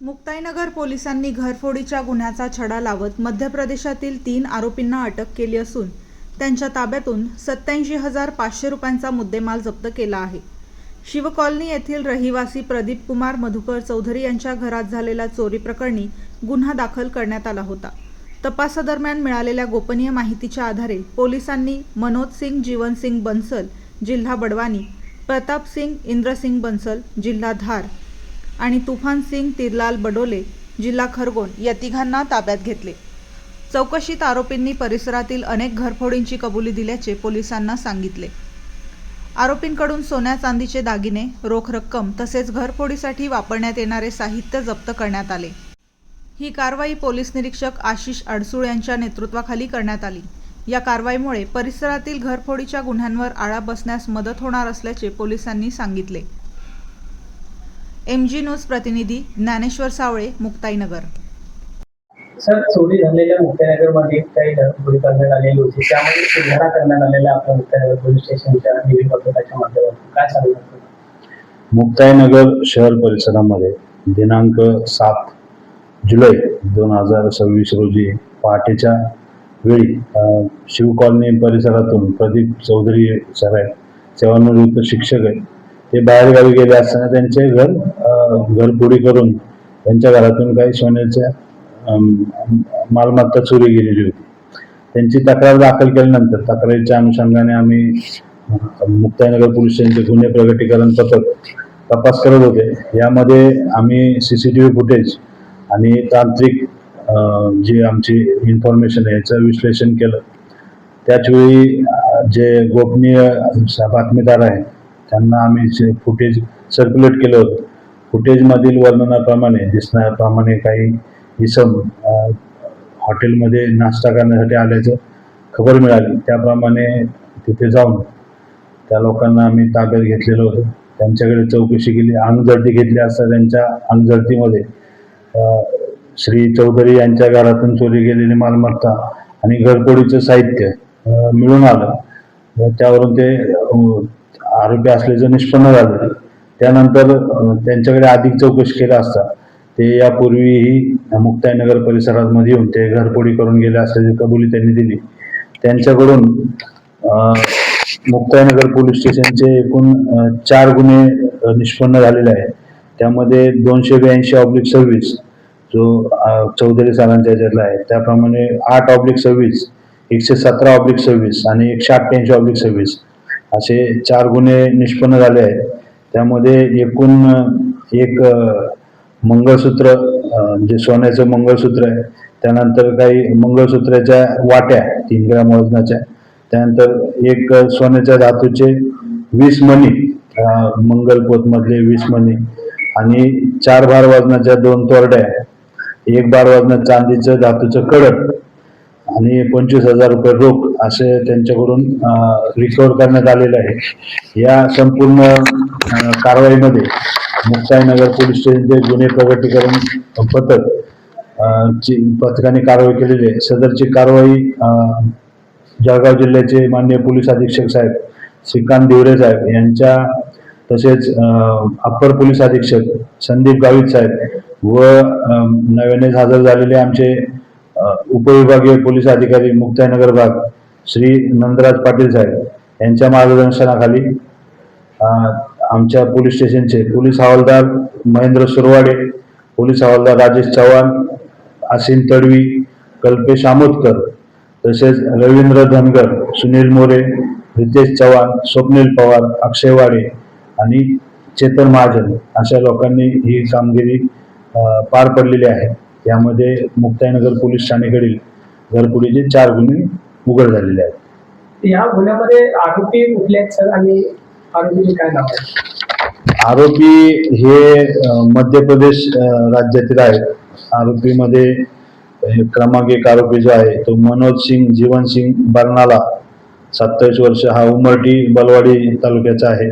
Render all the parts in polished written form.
मुक्ताईनगर पोलिसांनी घरफोडीच्या गुन्ह्याचा छडा लावत मध्य प्रदेशातील 3 आरोपींना अटक केली असून त्यांच्या ताब्यातून 87,500 रुपयांचा मुद्देमाल जप्त केला आहे. शिवकॉलनी येथील रहिवासी प्रदीप कुमार मधुकर चौधरी यांच्या घरात झालेल्या चोरी प्रकरणी गुन्हा दाखल करण्यात आला होता. तपासादरम्यान मिळालेल्या गोपनीय माहितीच्या आधारे पोलिसांनी मनोज सिंग जीवनसिंग बंसल जिल्हा बडवानी, प्रताप सिंग इंद्रसिंग बंसल जिल्हा धार आणि तुफान सिंग तिरलाल बडोले जिल्हा खरगोन या तिघांना ताब्यात घेतले. चौकशीत आरोपींनी परिसरातील अनेक घरफोडींची कबुली दिल्याचे पोलिसांना सांगितले. आरोपींकडून सोन्या चांदीचे दागिने, रोख रक्कम तसेच घरफोडीसाठी वापरण्यात येणारे साहित्य जप्त करण्यात आले. ही कारवाई पोलीस निरीक्षक आशिष अडसूळ यांच्या नेतृत्वाखाली करण्यात आली. या कारवाईमुळे परिसरातील घरफोडीच्या गुन्ह्यांवर आळा बसण्यास मदत होणार असल्याचे पोलिसांनी सांगितले. MG न्यूज प्रतिनिधी ज्ञानेश्वर सावळे, मुक्ताईनगर. सर, चोरी झालेल्या मुक्ताईनगरमध्ये काही घरफोडी करण्यात आलेली होती, त्यामध्ये सुधारणा करण्यात आलेल्या आपल्या मुक्ताईनगर पोलीस स्टेशनच्या निधी पथकाच्या माध्यमातून काय सांगू शकतो? मुक्ताईनगर शहर परिसरामध्ये दिनांक 7 जुलै 2026 रोजी पहाटेच्या वेळी शिव कॉलनी परिसरातून प्रदीप चौधरी सर आहेत, सेवानिवृत्त शिक्षक आहेत. ते बाहेरगावी गेले असताना त्यांचे घरफोडी करून त्यांच्या घरातून काही सोन्याच्या मालमत्ता चोरी गेलेली होती. त्यांची तक्रार दाखल केल्यानंतर तक्रारीच्या अनुषंगाने आम्ही मुक्ताईनगर पोलीस स्टेशनचे गुन्हे प्रगटीकरण पथक तपास करत होते. यामध्ये आम्ही CCTV फुटेज आणि तांत्रिक जी आमची इन्फॉर्मेशन आहे याचं विश्लेषण केलं. त्याचवेळी जे गोपनीय बातमीदार आहेत त्यांना आम्ही फुटेज सर्क्युलेट केलं होतं. फुटेजमधील वर्णनाप्रमाणे दिसण्याप्रमाणे काही इसम हॉटेलमध्ये नाश्ता करण्यासाठी आल्याचं खबर मिळाली. त्याप्रमाणे तिथे जाऊन त्या लोकांना आम्ही ताब्यात घेतलेलं होतं. त्यांच्याकडे चौकशी केली, अणुजडती घेतली असता त्यांच्या अणुजडतीमध्ये श्री चौधरी यांच्या घरातून चोरी गेलेली मालमत्ता आणि घरफोडीचं साहित्य मिळून आलं. त्यावरून ते आरोपी असल्याचं निष्पन्न झालं. त्यानंतर त्यांच्याकडे अधिक चौकशी केली असता ते यापूर्वीही मुक्ताईनगर परिसरामध्ये येऊन ते घरफोडी करून गेले असल्याची कबुली त्यांनी दिली. त्यांच्याकडून मुक्ताईनगर पोलीस स्टेशनचे एकूण 4 गुन्हे निष्पन्न झालेले आहेत. त्यामध्ये 282/26 जो चौधरी सरांच्या ह्याच्यातला आहे, त्याप्रमाणे 8/26, 117/26 आणि 188/26 असे 4 गुन्हे निष्पन्न झाले आहेत. त्यामध्ये एकूण एक मंगळसूत्र, जे सोन्याचं मंगळसूत्र आहे, त्यानंतर काही मंगळसूत्राच्या वाट्या 3 ग्रॅम वजनाच्या, त्यानंतर एक सोन्याच्या धातूचे 20 मणी, मंगलपोतमधले 20 मणी आणि 4 भार वजनाच्या 2 तोरड्या, 1 भार वजनाचं चांदीचं धातूचं कडक आणि 25,000 रुपये रोख असे त्यांच्याकडून रिकव्हर करण्यात आलेलं आहे. या संपूर्ण कारवाईमध्ये मुक्ताईनगर पोलीस स्टेशनचे गुन्हे प्रगटीकरण पथकाने कारवाई केलेली आहे. सदरची कारवाई जळगाव जिल्ह्याचे माननीय पोलीस अधीक्षक साहेब श्रीकांत दिवरे साहेब यांच्या, तसेच अप्पर पोलीस अधीक्षक संदीप गावित साहेब व नव्याने हजर झालेले आमचे उपविभागीय पोलीस अधिकारी मुक्ताईनगर भाग श्री नंदराज पाटील साहेब यांच्या मार्गदर्शनाखाली आमच्या पोलीस स्टेशनचे पोलीस हवालदार महेंद्र सुरवाडे, पोलीस हवालदार राजेश चव्हाण, आसिम तडवी, कल्पेश आमोदकर, तसेच रवींद्र धनगर, सुनील मोरे, रितेश चव्हाण, स्वप्नील पवार, अक्षय वाडे आणि चेतन महाजन अशा लोकांनी ही कामगिरी पार पडलेली आहे. यामध्ये मुक्ताईनगर पोलीस ठाणेकडील घरफोडीचे 4 गुन्हे उघड झालेले आहेत. या गुन्ह्यामध्ये आरोपी कुठले आहेत सर आणि आरोपीचे काय नाव आहे? आरोपी हे मध्य प्रदेश राज्यातील आहेत. आरोपीमध्ये क्रमांक 1 आरोपी जो आहे तो मनोज सिंग जीवनसिंग बरनाला, 27 वर्ष, हा उमरटी बलवाडी तालुक्याचा आहे.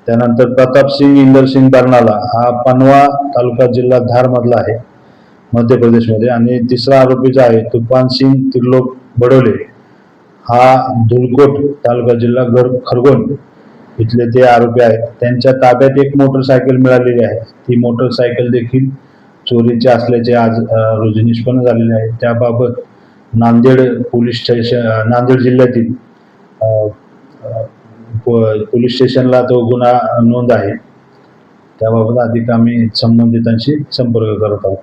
त्यानंतर प्रताप सिंग इंदरसिंग बरनाला, हा पनवा तालुका जिल्हा धार मधला आहे, मध्य प्रदेशमध्ये. आणि 3रा आरोपी जो आहे तुफान सिंग तिरलोक बडोले, हा धुलकोट तालुका जिल्हा खरगोन इथले ते आरोपी आहेत. त्यांच्या ताब्यात एक मोटरसायकल मिळालेली आहे. ती मोटरसायकल देखील चोरीचे असल्याचे आज रोजी निष्पन्न झालेले आहे. त्याबाबत नांदेड पोलीस स्टेशन, नांदेड जिल्ह्यातील पोलीस स्टेशनला तो गुन्हा नोंद आहे. त्याबाबत अधिक आम्ही संबंधितांशी संपर्क करत आहोत.